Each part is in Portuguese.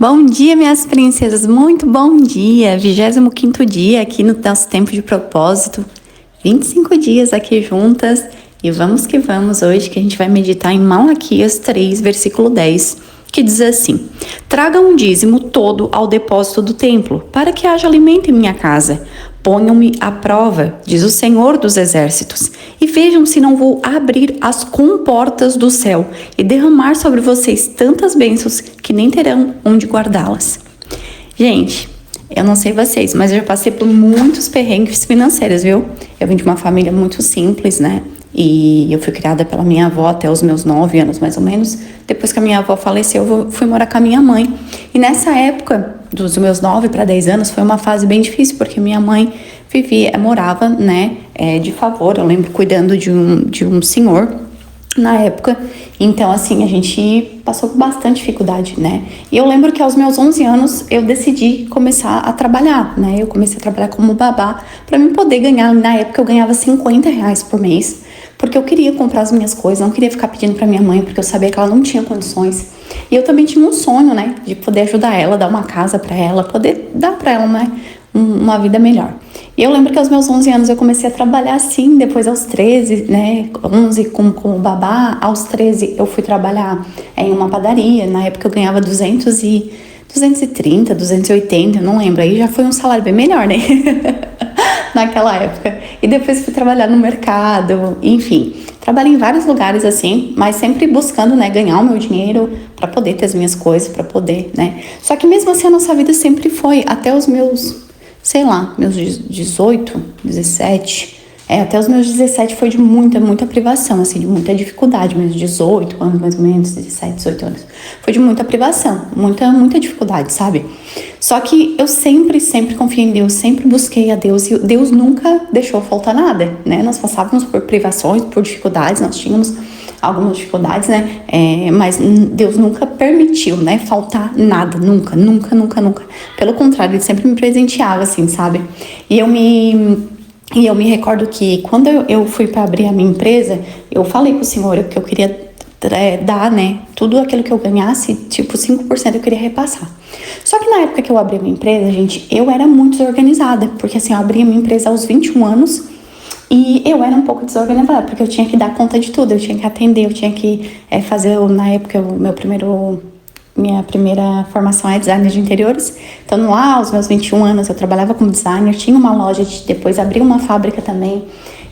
Bom dia, minhas princesas, muito bom dia, 25º dia aqui no nosso tempo de propósito, 25 dias aqui juntas e vamos que vamos hoje que a gente vai meditar em Malaquias 3, versículo 10, que diz assim: traga um dízimo todo ao depósito do templo, para que haja alimento em minha casa. Ponham-me à prova, diz o Senhor dos Exércitos, e vejam se não vou abrir as comportas do céu e derramar sobre vocês tantas bênçãos que nem terão onde guardá-las. Gente, eu não sei vocês, mas eu já passei por muitos perrengues financeiros, viu? Eu vim de uma família muito simples, né? E eu fui criada pela minha avó até os meus 9 anos, mais ou menos. Depois que a minha avó faleceu, eu fui morar com a minha mãe. E nessa época, dos meus 9 para 10 anos, foi uma fase bem difícil, porque minha mãe morava, né, de favor. Eu lembro cuidando de um senhor na época. Então, assim, a gente passou por bastante dificuldade, né? E eu lembro que aos meus 11 anos eu decidi começar a trabalhar, né? Eu comecei a trabalhar como babá para mim poder ganhar. Na época eu ganhava R$ 50 por mês, porque eu queria comprar as minhas coisas, não queria ficar pedindo para minha mãe, porque eu sabia que ela não tinha condições. E eu também tinha um sonho, né, de poder ajudar ela, dar uma casa para ela, poder dar para ela, né, uma vida melhor. E eu lembro que aos meus 11 anos eu comecei a trabalhar assim, depois aos 13, né, 11 como babá, aos 13 eu fui trabalhar em uma padaria. Na época eu ganhava 230, 280, eu não lembro, aí já foi um salário bem melhor, né, naquela época. E depois fui trabalhar no mercado, enfim, trabalhei em vários lugares assim, mas sempre buscando, né, ganhar o meu dinheiro para poder ter as minhas coisas, para poder, né. Só que mesmo assim a nossa vida sempre foi, até os meus, sei lá, meus 18, 17, até os meus 17 foi de muita privação, assim, de muita dificuldade, meus 18 anos mais ou menos, 17, 18 anos, foi de muita privação, muita dificuldade, sabe? Só que eu sempre confiei em Deus, sempre busquei a Deus, e Deus nunca deixou faltar nada, né? Nós passávamos por privações, por dificuldades, nós tínhamos algumas dificuldades, né? Mas Deus nunca permitiu, né, faltar nada, nunca. Pelo contrário, Ele sempre me presenteava, assim, sabe? E eu me recordo que quando eu fui para abrir a minha empresa, eu falei pro Senhor que eu queria dar, né, tudo aquilo que eu ganhasse, tipo 5% eu queria repassar. Só que na época que eu abri a minha empresa, gente, eu era muito desorganizada, porque assim, eu abri a minha empresa aos 21 anos e eu era um pouco desorganizada, porque eu tinha que dar conta de tudo, eu tinha que atender, eu tinha que fazer, na época, minha primeira formação é designer de interiores. Então lá, aos meus 21 anos, eu trabalhava como designer, tinha uma loja, depois abri uma fábrica também.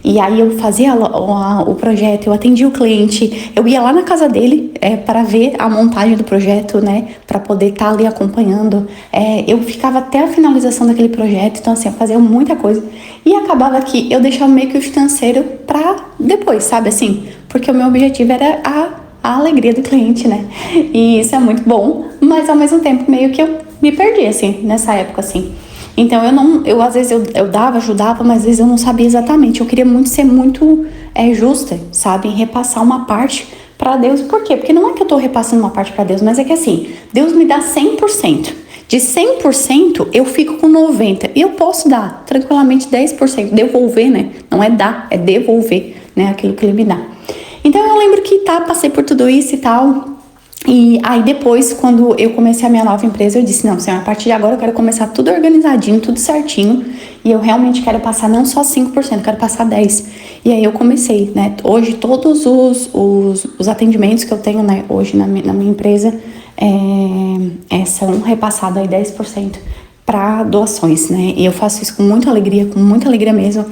E aí eu fazia o projeto, eu atendia o cliente, eu ia lá na casa dele para ver a montagem do projeto, né, para poder estar ali acompanhando. Eu ficava até a finalização daquele projeto, então assim, eu fazia muita coisa. E acabava que eu deixava meio que o financeiro para depois, sabe assim? Porque o meu objetivo era a alegria do cliente, né? E isso é muito bom, mas ao mesmo tempo meio que eu me perdi, assim, nessa época, assim. Então eu às vezes eu dava, ajudava, mas às vezes eu não sabia exatamente. Eu queria ser muito justa, sabe? Em repassar uma parte para Deus. Por quê? Porque não é que eu tô repassando uma parte para Deus, mas é que assim, Deus me dá 100%. De 100% eu fico com 90%. E eu posso dar tranquilamente 10%. Devolver, né? Não é dar, é devolver, né? Aquilo que Ele me dá. Então eu lembro que passei por tudo isso e tal. E aí depois, quando eu comecei a minha nova empresa, eu disse, não, Senhor, a partir de agora eu quero começar tudo organizadinho, tudo certinho. E eu realmente quero passar não só 5%, eu quero passar 10%. E aí eu comecei, né? Hoje todos os atendimentos que eu tenho, né, hoje na minha empresa são repassados aí 10% para doações, né? E eu faço isso com muita alegria mesmo.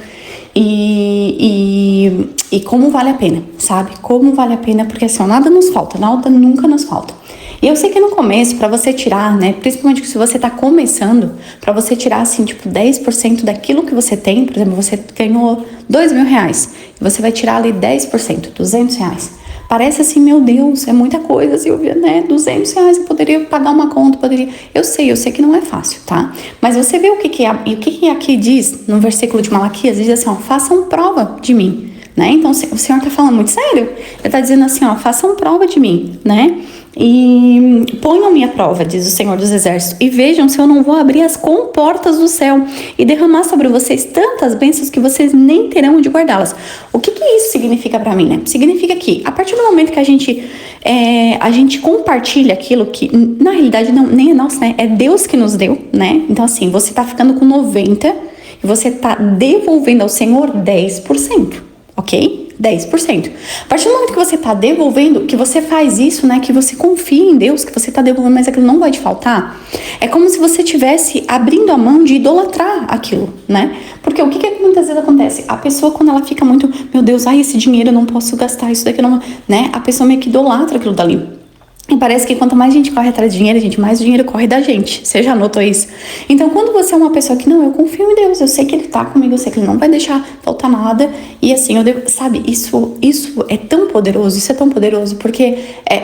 E como vale a pena, sabe? Como vale a pena, porque assim, nada nos falta, nada nunca nos falta. E eu sei que no começo, pra você tirar, né, principalmente se você tá começando, pra você tirar assim, tipo, 10% daquilo que você tem, por exemplo, você ganhou R$2.000, e você vai tirar ali 10%, R$200. Parece assim, meu Deus, é muita coisa, Silvia, né? R$200, eu poderia pagar uma conta, poderia... Eu sei que não é fácil, tá? Mas você vê o que aqui diz no versículo de Malaquias, diz assim, ó, façam prova de mim, né? Então, o Senhor tá falando muito sério. Ele tá dizendo assim, ó, façam prova de mim, né? E ponham-me à prova, diz o Senhor dos Exércitos, e vejam se eu não vou abrir as comportas do céu e derramar sobre vocês tantas bênçãos que vocês nem terão onde guardá-las. O que isso significa para mim, né? Significa que, a partir do momento que a gente a gente compartilha aquilo que, na realidade, nem é nosso, né? É Deus que nos deu, né? Então, assim, você tá ficando com 90% e você tá devolvendo ao Senhor 10%, ok? 10%. A partir do momento que você tá devolvendo, que você faz isso, né? Que você confia em Deus, que você tá devolvendo, mas aquilo não vai te faltar. É como se você estivesse abrindo a mão de idolatrar aquilo, né? Porque o que muitas vezes acontece? A pessoa, quando ela fica muito, meu Deus, esse dinheiro eu não posso gastar, isso daqui eu não, né? A pessoa meio que idolatra aquilo dali. E parece que quanto mais a gente corre atrás de dinheiro, mais o dinheiro corre da gente. Você já notou isso? Então, quando você é uma pessoa que, não, eu confio em Deus, eu sei que Ele tá comigo, eu sei que Ele não vai deixar faltar nada. E assim, eu devo, sabe, isso é tão poderoso, isso é tão poderoso, porque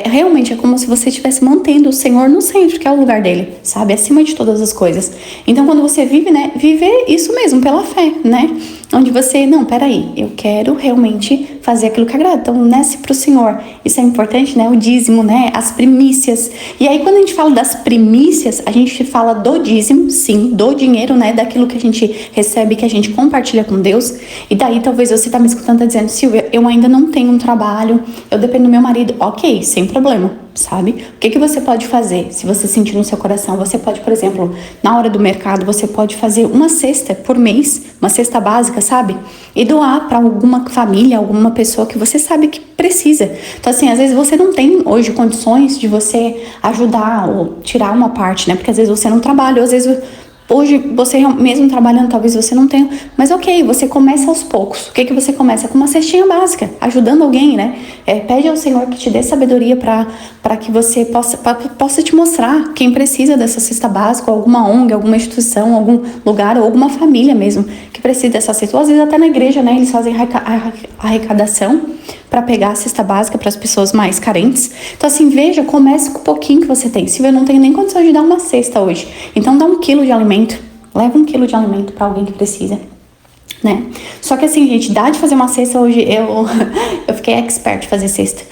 realmente é como se você estivesse mantendo o Senhor no centro, que é o lugar dele, sabe? Acima de todas as coisas. Então, quando você vive, né, viver isso mesmo, pela fé, né? Onde você, não, peraí, eu quero realmente fazer aquilo que agrada. Então, nasce pro Senhor. Isso é importante, né? O dízimo, né? As primícias. E aí, quando a gente fala das primícias, a gente fala do dízimo, sim, do dinheiro, né? Daquilo que a gente recebe, que a gente compartilha com Deus. E daí, talvez você tá me escutando, tá dizendo, Silvia, eu ainda não tenho um trabalho, eu dependo do meu marido. Ok, sem problema. Sabe? O que você pode fazer? Se você sentir no seu coração, você pode, por exemplo, na hora do mercado, você pode fazer uma cesta por mês, uma cesta básica, sabe? E doar para alguma família, alguma pessoa que você sabe que precisa. Então, assim, às vezes você não tem hoje condições de você ajudar ou tirar uma parte, né? Porque às vezes você não trabalha, ou às vezes hoje, você mesmo trabalhando, talvez você não tenha, mas ok, você começa aos poucos. O que você começa? Com uma cestinha básica, ajudando alguém, né? Pede ao Senhor que te dê sabedoria para que você possa te mostrar quem precisa dessa cesta básica, alguma ONG, alguma instituição, algum lugar, ou alguma família mesmo que precisa dessa cesta. Ou às vezes até na igreja, né? Eles fazem arrecadação para pegar a cesta básica para as pessoas mais carentes. Então, assim, veja, comece com o pouquinho que você tem. Se eu não tenho nem condição de dar uma cesta hoje, então dá 1 quilo de alimento. Leva 1 quilo de alimento para alguém que precisa, né? Só que assim, gente, dá de fazer uma cesta hoje, eu fiquei expert de fazer cesta.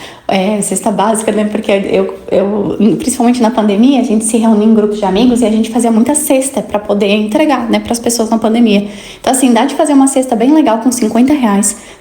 Cesta básica, né? Porque eu, principalmente na pandemia, a gente se reunia em grupos de amigos e a gente fazia muita cesta para poder entregar, né, para as pessoas na pandemia. Então, assim, dá de fazer uma cesta bem legal com R$ 50,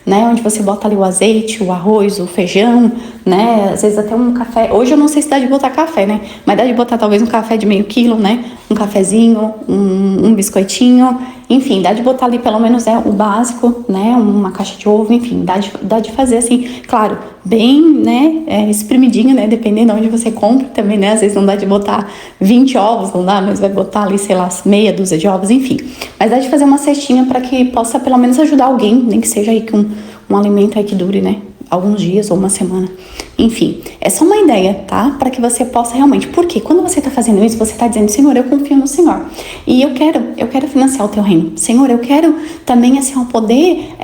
né? Onde você bota ali o azeite, o arroz, o feijão, né? Às vezes até um café. Hoje eu não sei se dá de botar café, né? Mas dá de botar talvez um café de meio quilo, né? Um cafezinho, um biscoitinho. Enfim, dá de botar ali pelo menos o básico, né? Uma caixa de ovo, enfim, dá de fazer assim, claro, bem, né? Espremidinho, né? Dependendo de onde você compra também, né? Às vezes não dá de botar 20 ovos, não dá, mas vai botar ali, sei lá, meia dúzia de ovos, enfim. Mas dá de fazer uma cestinha para que possa pelo menos ajudar alguém, nem que seja aí com um alimento aí que dure, né? Alguns dias ou uma semana. Enfim, é só uma ideia, tá? Para que você possa realmente... Porque quando você tá fazendo isso, você tá dizendo, Senhor, eu confio no Senhor. E eu quero financiar o teu reino. Senhor, eu quero também, assim, ao poder...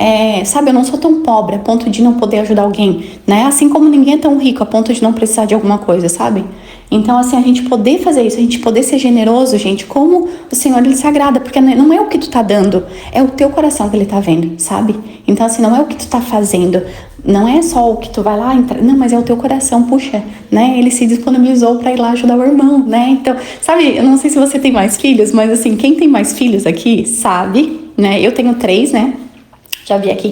sabe, eu não sou tão pobre a ponto de não poder ajudar alguém, né? Assim como ninguém é tão rico a ponto de não precisar de alguma coisa, sabe? Então, assim, a gente poder fazer isso, a gente poder ser generoso, gente, como o Senhor, Ele se agrada, porque não é o que tu tá dando, é o teu coração que Ele tá vendo, sabe? Então, assim, não é o que tu tá fazendo, não é só o que tu vai lá entrar, não, mas é o teu coração, puxa, né? Ele se disponibilizou pra ir lá ajudar o irmão, né? Então, sabe, eu não sei se você tem mais filhos, mas assim, quem tem mais filhos aqui, sabe, né? Eu tenho 3, né? Já vi aqui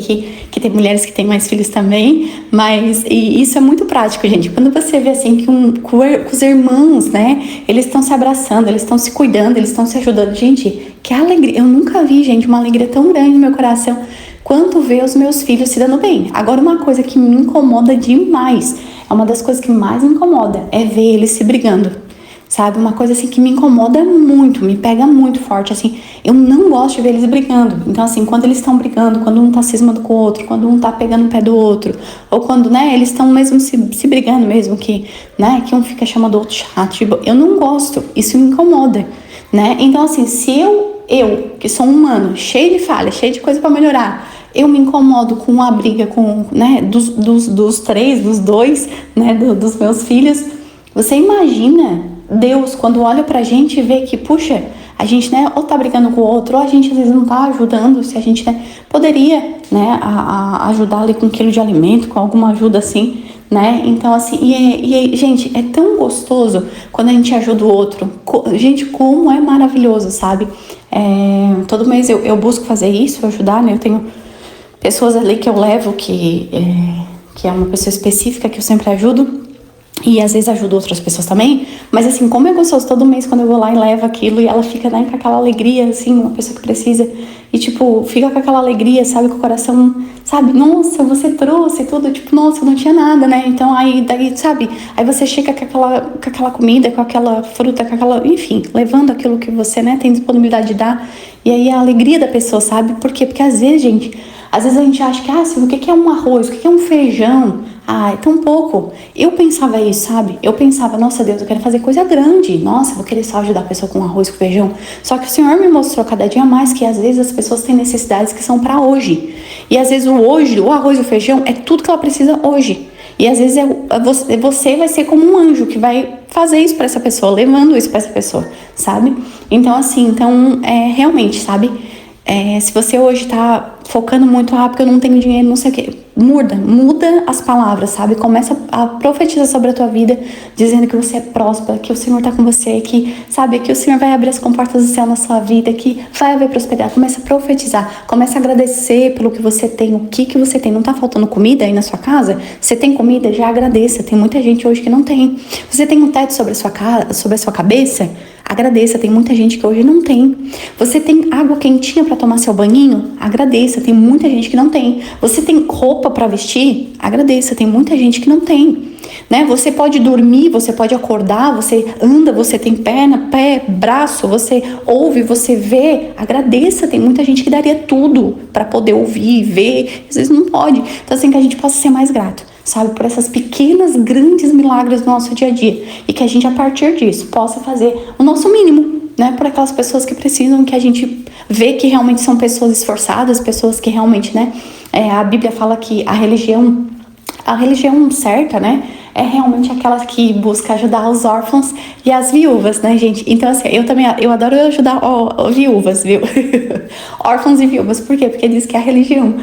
que tem mulheres que têm mais filhos também, mas e isso é muito prático, gente. Quando você vê assim que os irmãos, né, eles estão se abraçando, eles estão se cuidando, eles estão se ajudando. Gente, que alegria. Eu nunca vi, gente, uma alegria tão grande no meu coração quanto ver os meus filhos se dando bem. Agora, uma coisa que me incomoda demais, é uma das coisas que mais me incomoda, é ver eles se brigando. Sabe, uma coisa assim que me incomoda muito, me pega muito forte, assim, eu não gosto de ver eles brigando. Então, assim, quando eles estão brigando, quando um tá cismando com o outro, quando um tá pegando o pé do outro, ou quando, né, eles estão mesmo se brigando mesmo, que, né, que um fica chamando o outro chato, tipo, eu não gosto, isso me incomoda, né? Então, assim, se eu, que sou um humano, cheio de falhas, cheio de coisa pra melhorar, eu me incomodo com a briga com, né, dos 3, dos 2, né, dos meus filhos, você imagina Deus, quando olha pra gente e vê que, puxa, a gente, né, ou tá brigando com o outro, ou a gente às vezes não tá ajudando, se a gente, né, poderia, né, ajudar ali com 1 quilo de alimento, com alguma ajuda assim, né, então assim, gente, é tão gostoso quando a gente ajuda o outro, gente, como é maravilhoso, sabe, todo mês eu busco fazer isso, ajudar, né, eu tenho pessoas ali que eu levo, que é uma pessoa específica que eu sempre ajudo. E às vezes ajuda outras pessoas também, mas assim, como é gostoso todo mês quando eu vou lá e levo aquilo e ela fica, né, com aquela alegria, assim, uma pessoa que precisa, e tipo, fica com aquela alegria, sabe, com o coração, sabe, nossa, você trouxe tudo, tipo, nossa, eu não tinha nada, né, então aí, daí, sabe, aí você chega com aquela comida, com aquela fruta, com aquela, enfim, levando aquilo que você, né, tem disponibilidade de dar, e aí a alegria da pessoa, sabe, por quê? Porque às vezes, gente, às vezes a gente acha que, o que é um arroz, o que é um feijão? Ah, é tão pouco. Eu pensava isso, sabe? Eu pensava, nossa Deus, eu quero fazer coisa grande. Nossa, eu vou querer só ajudar a pessoa com arroz, com feijão. Só que o Senhor me mostrou cada dia mais que às vezes as pessoas têm necessidades que são para hoje. E às vezes o arroz e o feijão é tudo que ela precisa hoje. E às vezes você vai ser como um anjo que vai fazer isso para essa pessoa, levando isso para essa pessoa, sabe? Então assim, realmente, sabe? Se você hoje tá focando muito, porque eu não tenho dinheiro, não sei o que, muda as palavras, sabe? Começa a profetizar sobre a tua vida, dizendo que você é próspera, que o Senhor tá com você, que, sabe, que o Senhor vai abrir as comportas do céu na sua vida, que vai haver prosperidade. Começa a profetizar, começa a agradecer pelo que você tem, o que você tem. Não tá faltando comida aí na sua casa? Você tem comida? Já agradeça. Tem muita gente hoje que não tem. Você tem um teto sobre a sua cabeça? Agradeça, tem muita gente que hoje não tem. Você tem água quentinha para tomar seu banhinho? Agradeça, tem muita gente que não tem. Você tem roupa para vestir? Agradeça, tem muita gente que não tem. Né? Você pode dormir, você pode acordar, você anda, você tem perna, pé, braço, você ouve, você vê. Agradeça, tem muita gente que daria tudo para poder ouvir, ver, às vezes não pode. Então assim, que a gente possa ser mais grato, sabe, por essas pequenas, grandes milagres do nosso dia a dia, e que a gente, a partir disso, possa fazer o nosso mínimo, né, por aquelas pessoas que precisam, que a gente vê que realmente são pessoas esforçadas, pessoas que realmente, né, a Bíblia fala que a religião certa, né, é realmente aquela que busca ajudar os órfãos e as viúvas, né, gente? Então, assim, eu adoro ajudar viúvas, viu? Órfãos e viúvas, por quê? Porque diz que a religião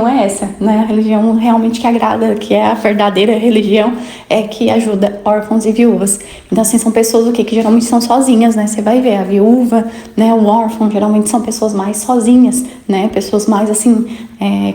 é essa, né? A religião realmente que agrada, que é a verdadeira religião, é que ajuda órfãos e viúvas. Então, assim, são pessoas que geralmente são sozinhas, né? Você vai ver, a viúva, né, o órfão, geralmente são pessoas mais sozinhas, né? Pessoas mais, assim,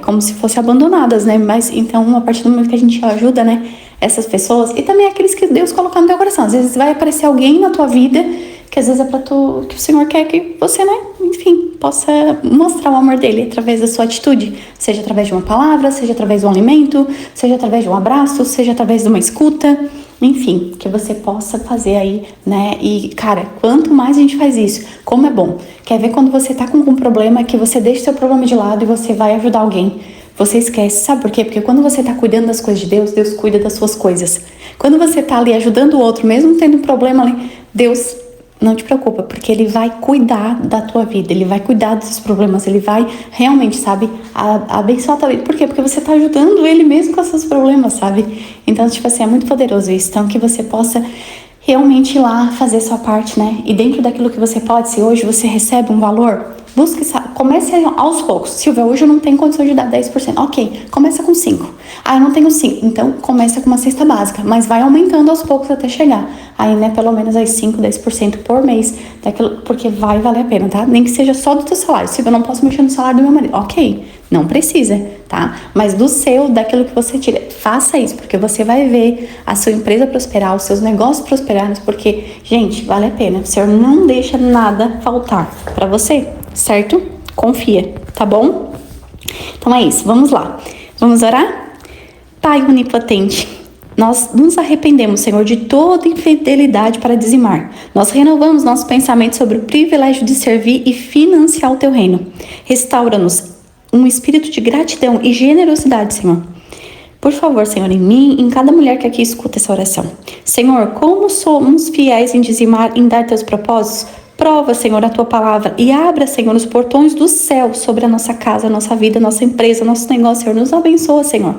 como se fossem abandonadas, né? Mas, então, a partir do momento que a gente ajuda, né, essas pessoas, e também aqueles que Deus colocar no teu coração. Às vezes vai aparecer alguém na tua vida que às vezes é pra tu, que o Senhor quer que você, né, enfim, possa mostrar o amor dele através da sua atitude, seja através de uma palavra, seja através de um alimento, seja através de um abraço, seja através de uma escuta, enfim, que você possa fazer aí, né? E, cara, quanto mais a gente faz isso, como é bom. Quer ver quando você tá com um problema, que você deixa o seu problema de lado e você vai ajudar alguém. Você esquece, sabe por quê? Porque quando você tá cuidando das coisas de Deus, Deus cuida das suas coisas. Quando você tá ali ajudando o outro, mesmo tendo um problema ali, Deus não te preocupa, porque Ele vai cuidar da tua vida, Ele vai cuidar dos seus problemas, Ele vai realmente, sabe, abençoar a tua vida. Por quê? Porque você tá ajudando Ele mesmo com os seus problemas, sabe? Então, tipo assim, é muito poderoso isso. Então, que você possa realmente ir lá fazer a sua parte, né? E dentro daquilo que você pode, se hoje você recebe um valor, busque, comece aos poucos. Silvia, hoje eu não tenho condição de dar 10%. Ok, começa com 5%. Ah, eu não tenho 5%. Então, começa com uma cesta básica. Mas vai aumentando aos poucos até chegar. Aí, né, pelo menos aí 5%, 10% por mês. Daquilo, porque vai valer a pena, tá? Nem que seja só do teu salário. Silvia, eu não posso mexer no salário do meu marido. Ok, não precisa, tá? Mas do seu, daquilo que você tira. Faça isso, porque você vai ver a sua empresa prosperar, os seus negócios prosperarem. Porque, gente, vale a pena. O Senhor não deixa nada faltar pra você. Certo? Confia, tá bom? Então é isso, vamos lá. Vamos orar? Pai onipotente, nós nos arrependemos, Senhor, de toda infidelidade para dizimar. Nós renovamos nosso pensamento sobre o privilégio de servir e financiar o teu reino. Restaura-nos um espírito de gratidão e generosidade, Senhor. Por favor, Senhor, em mim e em cada mulher que aqui escuta essa oração. Senhor, como somos fiéis em dizimar, em dar teus propósitos, prova, Senhor, a tua palavra e abra, Senhor, os portões do céu sobre a nossa casa, a nossa vida, a nossa empresa, nosso negócio, Senhor. Nos abençoa, Senhor.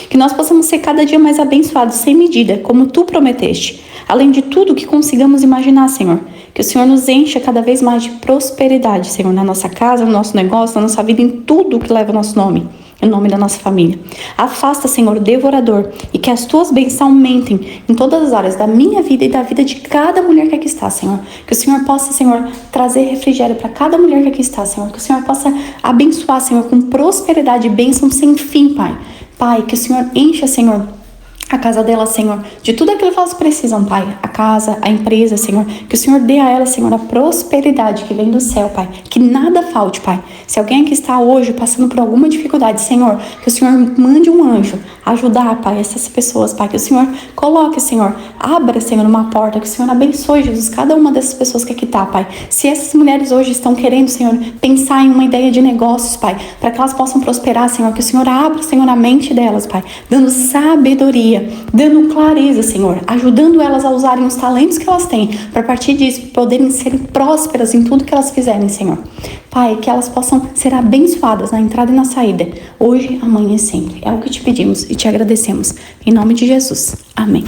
Que nós possamos ser cada dia mais abençoados, sem medida, como tu prometeste. Além de tudo que consigamos imaginar, Senhor. Que o Senhor nos encha cada vez mais de prosperidade, Senhor, na nossa casa, no nosso negócio, na nossa vida, em tudo que leva o nosso nome. Em nome da nossa família. Afasta, Senhor, o devorador, e que as tuas bênçãos aumentem em todas as áreas da minha vida e da vida de cada mulher que aqui está, Senhor. Que o Senhor possa, Senhor, trazer refrigério para cada mulher que aqui está, Senhor. Que o Senhor possa abençoar, Senhor, com prosperidade e bênção sem fim, Pai. Pai, que o Senhor encha, Senhor, a casa dela, Senhor, de tudo aquilo que elas precisam, Pai, a casa, a empresa, Senhor, que o Senhor dê a elas, Senhor, a prosperidade que vem do céu, Pai, que nada falte, Pai. Se alguém aqui está hoje passando por alguma dificuldade, Senhor, que o Senhor mande um anjo ajudar, Pai, essas pessoas, Pai, que o Senhor coloque, Senhor, abra, Senhor, uma porta, que o Senhor abençoe, Jesus, cada uma dessas pessoas que aqui está, Pai. Se essas mulheres hoje estão querendo, Senhor, pensar em uma ideia de negócios, Pai, para que elas possam prosperar, Senhor, que o Senhor abra, Senhor, a mente delas, Pai, dando sabedoria, dando clareza, Senhor, ajudando elas a usarem os talentos que elas têm, para a partir disso poderem ser prósperas em tudo que elas fizerem, Senhor. Pai, que elas possam ser abençoadas na entrada e na saída, hoje, amanhã e sempre. É o que te pedimos e te agradecemos. Em nome de Jesus. Amém.